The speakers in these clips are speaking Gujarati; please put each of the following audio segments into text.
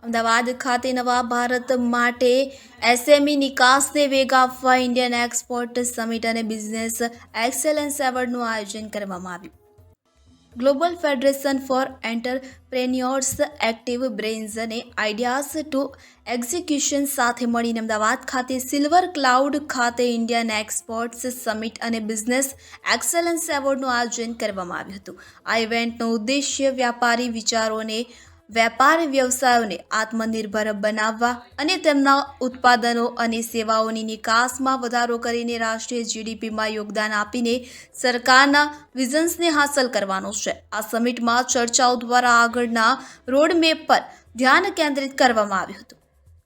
અમદાવાદ ખાતે નવા ભારત માટે એસએમઈ નિકાસને વેગ આપવા ઇન્ડિયન એક્સપોર્ટ સમિટ અને બિઝનેસ એક્સેલન્સ એવોર્ડનું આયોજન કરવામાં આવ્યું. Global federation for entrepreneurs active brains અને આઈડિયાઝ ટુ એક્ઝિક્યુશન સાથે મળીને અમદાવાદ ખાતે સિલ્વર ક્લાઉડ ખાતે ઇન્ડિયન એક્સપોર્ટ્સ સમિટ અને બિઝનેસ એક્સેલન્સ એવોર્ડનું આયોજન કરવામાં આવ્યું હતું. આ ઇવેન્ટનો ઉદ્દેશ્ય વ્યાપારી વિચારોને વેપાર વ્યવસાયોને આત્મનિર્ભર બનાવવા અને તેમના ઉત્પાદનો અને સેવાઓની નિકાસમાં વધારો કરીને રાષ્ટ્રીય જીડીપીમાં યોગદાન આપીને સરકારના વિઝન્સને હાંસલ કરવાનો છે. આ સમિટમાં ચર્ચાઓ દ્વારા આગળના રોડમેપ પર ધ્યાન કેન્દ્રિત કરવામાં આવ્યું હતું,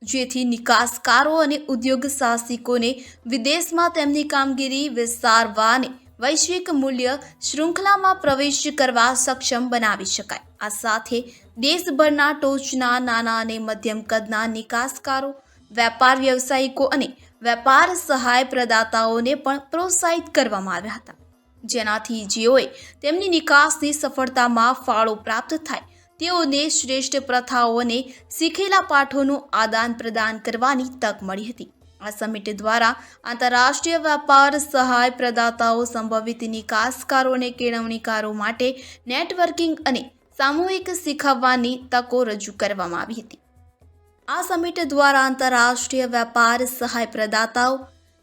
જેથી નિકાસકારો અને ઉદ્યોગ સાહસિકોને વિદેશમાં તેમની કામગીરી વિસ્તારવા અને વૈશ્વિક મૂલ્ય શૃંખલામાં પ્રવેશ કરવા સક્ષમ બનાવી શકાય. આ સાથે દેશભરના ટોચના નાના અને મધ્યમ કદના નિકાસકારો, વેપાર વ્યવસાયિકો અને વેપાર સહાય પ્રદાતાઓને પણ પ્રોત્સાહિત કરવામાં આવ્યા હતા, જેનાથી જેઓએ તેમની નિકાસની સફળતામાં ફાળો પ્રાપ્ત થાય તેઓને શ્રેષ્ઠ પ્રથાઓ અને શીખેલા પાઠોનું આદાન પ્રદાન કરવાની તક મળી હતી. આ સમિટ દ્વારા આંતરરાષ્ટ્રીય વેપાર સહાય પ્રદાતાઓ, સંભવિત નિકાસકારો અને કેળવણીકારો માટે નેટવર્કિંગ અને સામૂહિક શીખવવાની તકો રજૂ કરવામાં આવી હતી. આ સમિટ દ્વારા આંતરરાષ્ટ્રીય વેપાર સહાય પ્રદાતાઓ,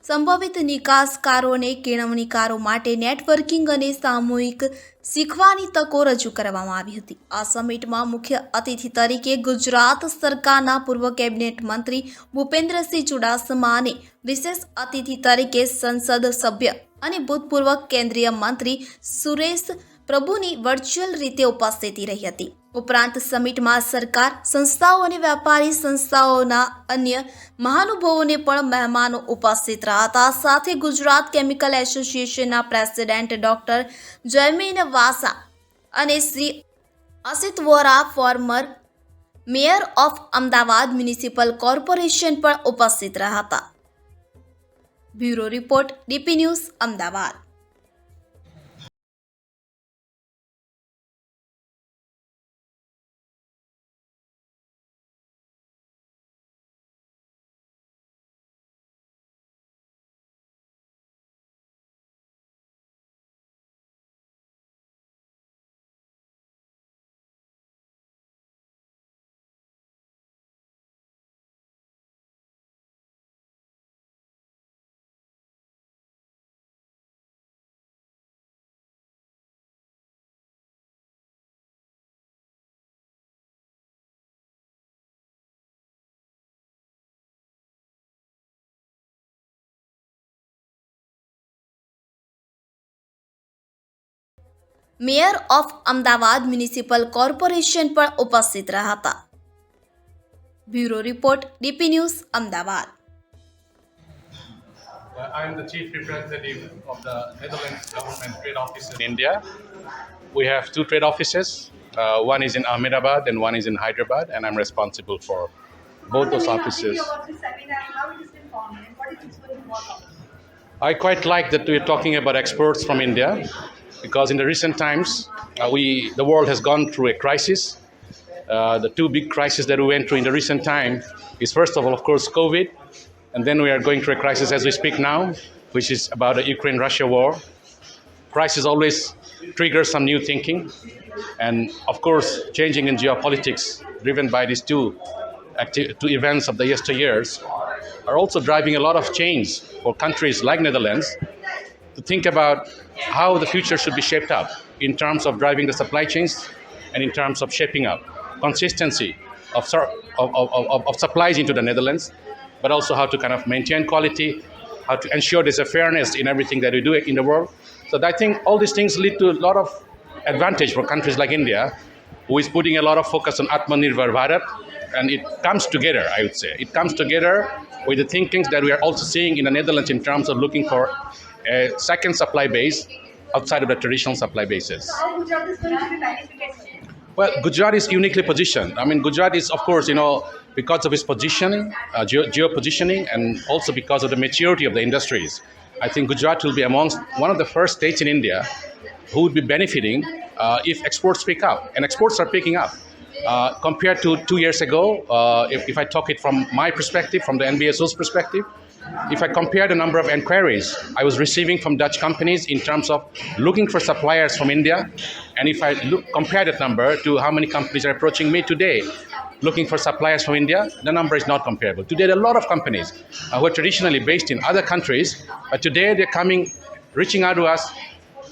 સંભવિત નિકાસકારો અને કેળવણીકારો માટે નેટવર્કિંગ અને સામૂહિક શીખવાની તકો રજૂ કરવામાં આવી હતી. આ સમિટમાં મુખ્ય અતિથિ તરીકે ગુજરાત સરકારના પૂર્વ કેબિનેટ મંત્રી ભૂપેન્દ્રસિંહ ચુડાસમા અને વિશેષ અતિથિ તરીકે સંસદ સભ્ય અને ભૂતપૂર્વ કેન્દ્રીય મંત્રી સુરેશ પ્રભુની વર્ચ્યુઅલ રીતે ઉપસ્થિતિ રહી હતી. ઉપરાંત સમિટમાં સરકાર, સંસ્થાઓ અને વેપારી સંસ્થાઓના અન્ય મહાનુભાવોને પણ મહેમાનો ઉપસ્થિત રહ્યા હતા. સાથે ગુજરાત કેમિકલ એસોસિએશનના પ્રેસિડેન્ટ ડોક્ટર જયમીન વાસા અને Shri Asit Vora, former mayor of Ahmedabad municipal corporation પણ ઉપસ્થિત રહ્યા હતા. Bureau report, DP news, Ahmedabad. Mayor of Ahmedabad municipal corporation પણ ઉપસ્થિત રહ્યા હતા. Bureau report, DP news, Ahmedabad. I'm the chief representative of the Netherlands Government Trade Office in India. We have two trade offices. One is in Ahmedabad and one is in Hyderabad, and I'm responsible for both those offices. I quite like that we're talking about exports from India because in the recent times, the world has gone through a crisis. The two big crises that we went through in the recent time is, first of all, of course, COVID, and then we are going through a crisis as we speak now, which is about the Ukraine-Russia war. Crisis always triggers some new thinking, and of course, changing in geopolitics driven by these two events of the yesteryears are also driving a lot of change for countries like Netherlands to think about how the future should be shaped up in terms of driving the supply chains and in terms of shaping up consistency of supplies into the Netherlands, but also how to kind of maintain quality, how to ensure there's a fairness in everything that we do in the world. So I think all these things lead to a lot of advantage for countries like India, who is putting a lot of focus on Atmanirbhar Bharat, and it comes together, I would say. It comes together with the thinkings that we are also seeing in the Netherlands in terms of looking for a second supply base outside of the traditional supply bases. How Gujarat is going to be benefited? Well, Gujarat is uniquely positioned. I mean, Gujarat is, of course, because of its positioning, geo-positioning, and also because of the maturity of the industries. I think Gujarat will be amongst one of the first states in India who would be benefiting if exports pick up. And exports are picking up. compared to 2 years ago, if I talk it from my perspective, from the NBSO's perspective, if I compare the number of inquiries I was receiving from Dutch companies in terms of looking for suppliers from India, and if I compare that number to how many companies are approaching me today looking for suppliers from India, the number is not comparable. Today, there are a lot of companies who are traditionally based in other countries, but today they're coming, reaching out to us,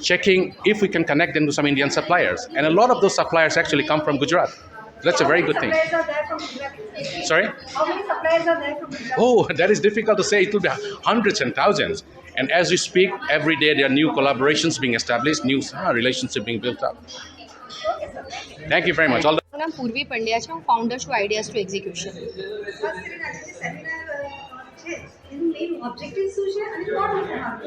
checking if we can connect them to some Indian suppliers. And a lot of those suppliers actually come from Gujarat. That's a very good thing. Suppliers are there from Gujarat? Sorry? How many suppliers are there from Gujarat? Oh, that is difficult to say. It will be hundreds and thousands. And as we speak, every day there are new collaborations being established, new relationships being built up. Thank you very much. All the મારું નામ પૂર્વી પંડ્યા છે. હું ફાઉન્ડર છું આઈડિયાઝ ટુ એક્ઝિક્યુશન. ખાસ કરીને આજે જે સેમિનાર છે એનું મેઇન ઓબ્જેક્ટિવ શું છે અને કોણ લોકો આવે?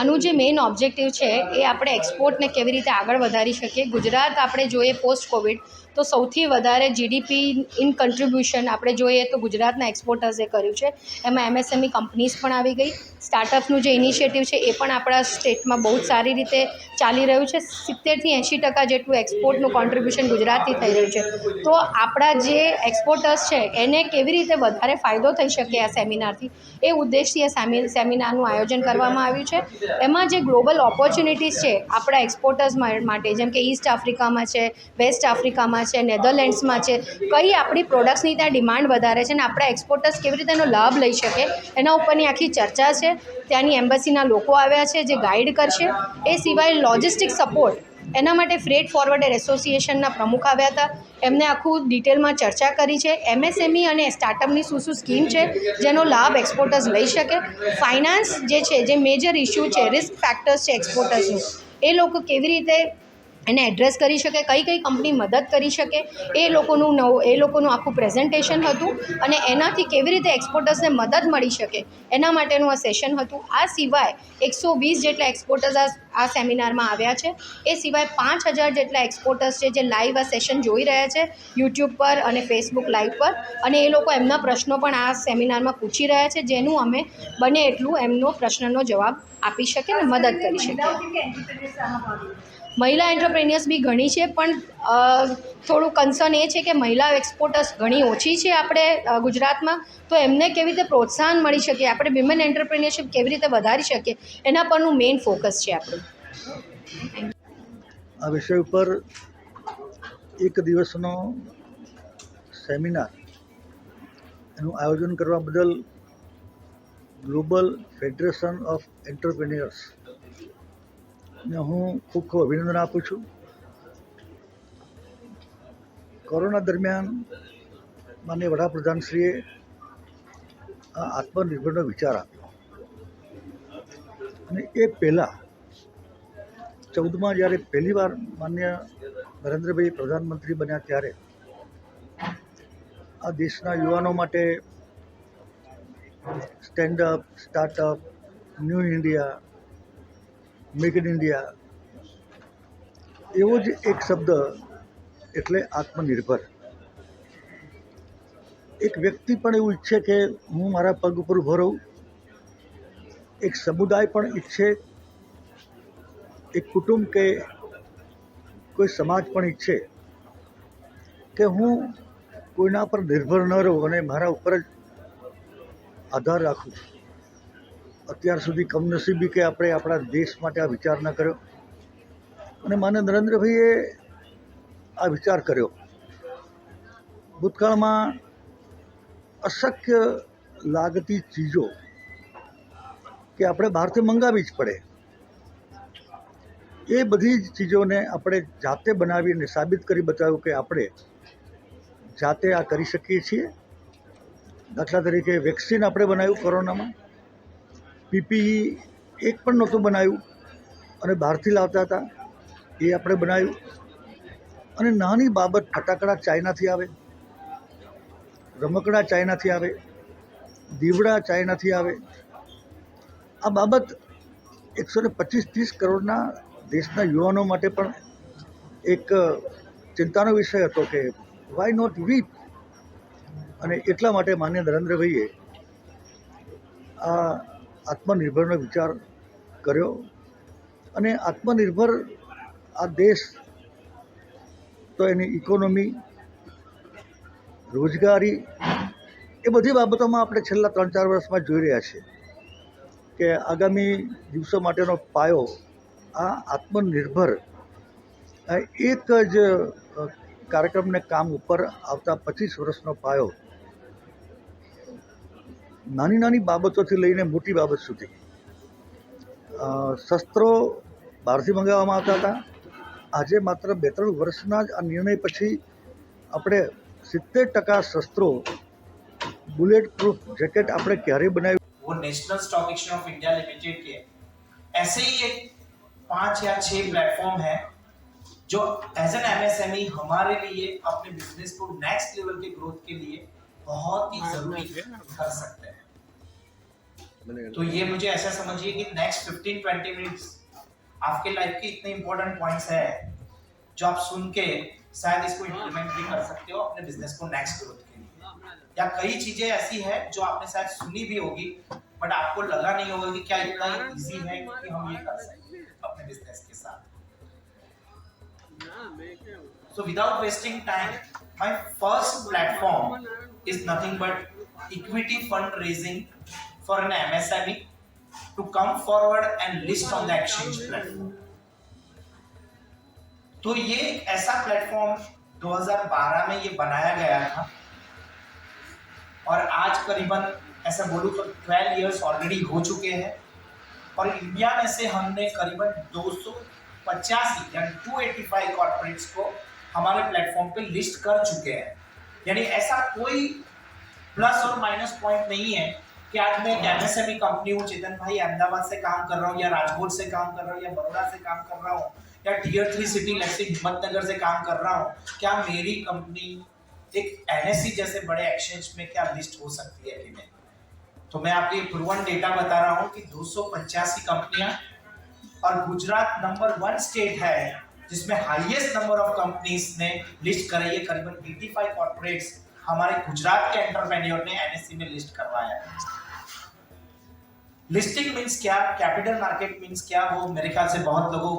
આનું જે મેઇન ઓબ્જેક્ટિવ છે એ આપણે એક્સપોર્ટને કેવી રીતે આગળ વધારી શકીએ. ગુજરાત આપણે જોઈએ પોસ્ટ કોવિડ તો સૌથી વધારે જીડીપી ઇન કન્ટ્રીબ્યુશન આપણે જોઈએ તો ગુજરાતના એક્સપોર્ટર્સે કર્યું છે. એમાં એમએસએમઈ કંપનીઝ પણ આવી ગઈ. સ્ટાર્ટઅપનું જે ઇનિશિયેટિવ છે એ પણ આપણા સ્ટેટમાં બહુ જ સારી રીતે ચાલી રહ્યું છે. 70થી 80% જેટલું એક્સપોર્ટનું કોન્ટ્રીબ્યુશન ગુજરાતથી થઈ રહ્યું છે. તો આપણા જે એક્સપોર્ટર્સ છે એને કેવી રીતે વધારે ફાયદો થઈ શકે આ સેમિનારથી, એ ઉદ્દેશથી આ સેમિનારનું આયોજન કરવામાં આવ્યું છે. એમાં જે ગ્લોબલ ઓપોર્ચ્યુનિટીઝ છે આપણા એક્સપોર્ટર્સ માટે, જેમ કે ઈસ્ટ આફ્રિકામાં છે, વેસ્ટ આફ્રિકામાં છે, નેધરલેન્ડ્સમાં છે, કઈ આપણી પ્રોડક્ટ્સની ત્યાં ડિમાન્ડ વધારે છે અને આપણા એક્સપોર્ટર્સ કેવી રીતે એનો લાભ લઈ શકે એના ઉપરની આખી ચર્ચા છે. ત્યાંની એમ્બસીના લોકો આવ્યા છે જે ગાઈડ કરશે. એ સિવાય લોજિસ્ટિક સપોર્ટ એના માટે ફ્રેટ ફોરવર્ડર એસોસિએશનના પ્રમુખ આવ્યા હતા. એમને આખું ડિટેલમાં ચર્ચા કરી છે. એમએસએમઈ અને સ્ટાર્ટઅપની શું સ્કીમ છે જેનો લાભ એક્સપોર્ટર્સ લઈ શકે. ફાઇનાન્સ જે છે, જે મેજર ઇસ્યુ છે, રિસ્ક ફેક્ટર્સ છે એક્સપોર્ટર્સનું, એ લોકો કેવી રીતે એને એડ્રેસ કરી શકે, કઈ કઈ કંપની મદદ કરી શકે, એ લોકોનું આખું પ્રેઝન્ટેશન હતું અને એનાથી કેવી રીતે એક્સપોર્ટર્સને મદદ મળી શકે એના માટેનું આ સેશન હતું. આ સિવાય 120 જેટલા એક્સપોર્ટર્સ આ સેમિનારમાં આવ્યા છે. એ સિવાય 5000 જેટલા એક્સપોર્ટર્સ છે જે લાઈવ આ સેશન જોઈ રહ્યા છે યુટ્યુબ પર અને ફેસબુક લાઈવ પર, અને એ લોકો એમના પ્રશ્નો પણ આ સેમિનારમાં પૂછી રહ્યા છે, જેનું અમે બને એટલું એમનો પ્રશ્નનો જવાબ આપી શકીએ અને મદદ કરી શકીએ. મહિલાઓ કેટલી એન્ટરપ્રેન્યોર્સ આમાં ભાગ લે? મહિલા એન્ટરપ્રેન્યોર્સ બી ઘણી છે, પણ થોડું કન્સર્ન એ છે કે મહિલા એક્સપોર્ટર્સ ઘણી ઓછી છે આપણે ગુજરાતમાં. તો એમને કેવી રીતે પ્રોત્સાહન મળી શકે, આપણે વિમેન એન્ટરપ્રેન્યોરશિપ કેવી રીતે વધારી શકીએ, એના પરનું મેઇન ફોકસ છે આપણું. આ વિષય ઉપર એક દિવસનો સેમિનાર એનું આયોજન કરવા બદલ ગ્લોબલ ફેડરેશન ઓફ એન્ટરપ્રેન્યોર્સ ને હું ખૂબ ખૂબ અભિનંદન આપું છું. કોરોના દરમિયાન માનનીય વડાપ્રધાનશ્રીએ આ આત્મનિર્ભરનો વિચાર આપ્યો અને એ પહેલાં 14માં જ્યારે પહેલીવાર માનનીય નરેન્દ્રભાઈ પ્રધાનમંત્રી બન્યા ત્યારે આ દેશના યુવાનો માટે stand up, startup, new India, make in India, એવો જ એક શબ્દ એટલે આત્મનિર્ભર. એક વ્યક્તિ પણ એવું ઈચ્છે કે હું મારા પગ ઉપર ઊભો રહું, એક સમુદાય પણ ઈચ્છે, એક કુટુંબ કે કોઈ સમાજ પણ ઈચ્છે કે હું કોઈના પર નિર્ભર ન રહું અને મારા ઉપર જ આધાર રાખું. અત્યાર સુધી કમનસીબી કે આપણે આપણા દેશ માટે આ વિચાર ન કર્યો અને માનનીય નરેન્દ્રભાઈએ આ વિચાર કર્યો. ભૂતકાળમાં અશક્ય લાગતી ચીજો કે આપણે બહારથી મંગાવવી જ પડે, એ બધી જ ચીજોને આપણે જાતે બનાવીને સાબિત કરી બતાવ્યું કે આપણે જાતે આ કરી શકીએ છીએ. દાખલા તરીકે વેક્સિન આપણે બનાવ્યું કોરોનામાં, પીપીઈ એક પણ નહોતું બનાવ્યું અને બહારથી લાવતા હતા, એ આપણે બનાવ્યું. અને નાની બાબત, ફટાકડા ચાઇનાથી આવે, રમકડા ચાઇનાથી આવે, દીવડા ચાઇનાથી આવે. આ બાબત 125-30 કરોડના દેશના યુવાનો માટે પણ એક ચિંતાનો વિષય હતો કે વાય નોટ વી. અને એટલા માટે માનનીય નરેન્દ્રભાઈએ આ આત્મનિર્ભરનો વિચાર કર્યો અને આત્મનિર્ભર આ દેશ તો એની ઇકોનોમી, રોજગારી એ બધી બાબતોમાં આપણે છેલ્લા 3-4 વર્ષમાં જોઈ રહ્યા છીએ કે આગામી દિવસો માટેનો પાયો આ આત્મનિર્ભર એક જ કાર્યક્રમને કામ ઉપર આવતા 25 વર્ષનો પાયો નાની નાની બાબતોથી લઈને મોટી બાબત સુધી શસ્ત્રો બહારથી મંગાવવામાં આવતા હતા. આજે માત્ર 2-3 વર્ષના જ આ નિર્ણય પછી આપણે 70% શસ્ત્રો बुलेट प्रूफ जैकेट आपने क्यारे बनाए. वो national stock exchange of India limited के ऐसे ही एक 5 या 6 प्लेटफॉर्म है जो एज एन एमएसएमई हमारे लिए अपने बिजनेस को नेक्स्ट लेवल के ग्रोथ के लिए बहुत ही जरूरी कर सकते हैं. तो ये मुझे ऐसा समझिए कि नेक्स्ट 15-20 मिनट्स आपके लाइफ के इतने इंपॉर्टेंट पॉइंट्स है जो आप सुन के शायद इसको इम्प्लीमेंट भी कर सकते हो अपने बिजनेस को नेक्स्ट ग्रोथ के लिए. या कई चीजें ऐसी है जो आपने शायद सुनी भी होगी बट आपको लगा नहीं होगा कि क्या इतना इजी है कि हम ये कर सकते हैं अपने बिजनेस के साथ. So without wasting time, my first platform is nothing but equity fundraising for an MSME to come forward and list on the exchange platform. तो ये एक ऐसा प्लेटफॉर्म 2012 में ये बनाया गया था और आज करीबन ऐसा बोलूँ तो 12 इयर्स ऑलरेडी हो चुके हैं और इंडिया में से हमने करीबन 285 यानी 285 कॉर्पोरेट्स को हमारे प्लेटफॉर्म पे लिस्ट कर चुके हैं. यानी ऐसा कोई प्लस और माइनस पॉइंट नहीं है कि आज मैं एक एमएसएमई कंपनी हूँ, चेतन भाई अहमदाबाद से काम कर रहा हूँ या राजकोट से काम कर रहा हूँ या बड़ौदा से काम कर रहा हूँ या Tier 3 सिटी जैसे हिम्मतनगर से काम कर रहा हूँ, क्या मेरी कंपनी एक एनएससी जैसे बड़े एक्सचेंज में क्या लिस्ट हो सकती है कि नहीं? तो मैं आपको प्रूवन डेटा बता रहा हूँ कि 285 कंपनियां और गुजरात नंबर 1 स्टेट है जिसमें हाईएस्ट नंबर ऑफ कंपनीज ने लिस्ट कराई है. करीबन 85 कॉर्पोरेट्स हमारे गुजरात के एंटरप्रेन्योर ने एनएससी में लिस्ट करवाया है. लिस्टिंग मीन्स क्या, कैपिटल मार्केट मीन्स क्या, वो मेरे ख्याल से बहुत लोगों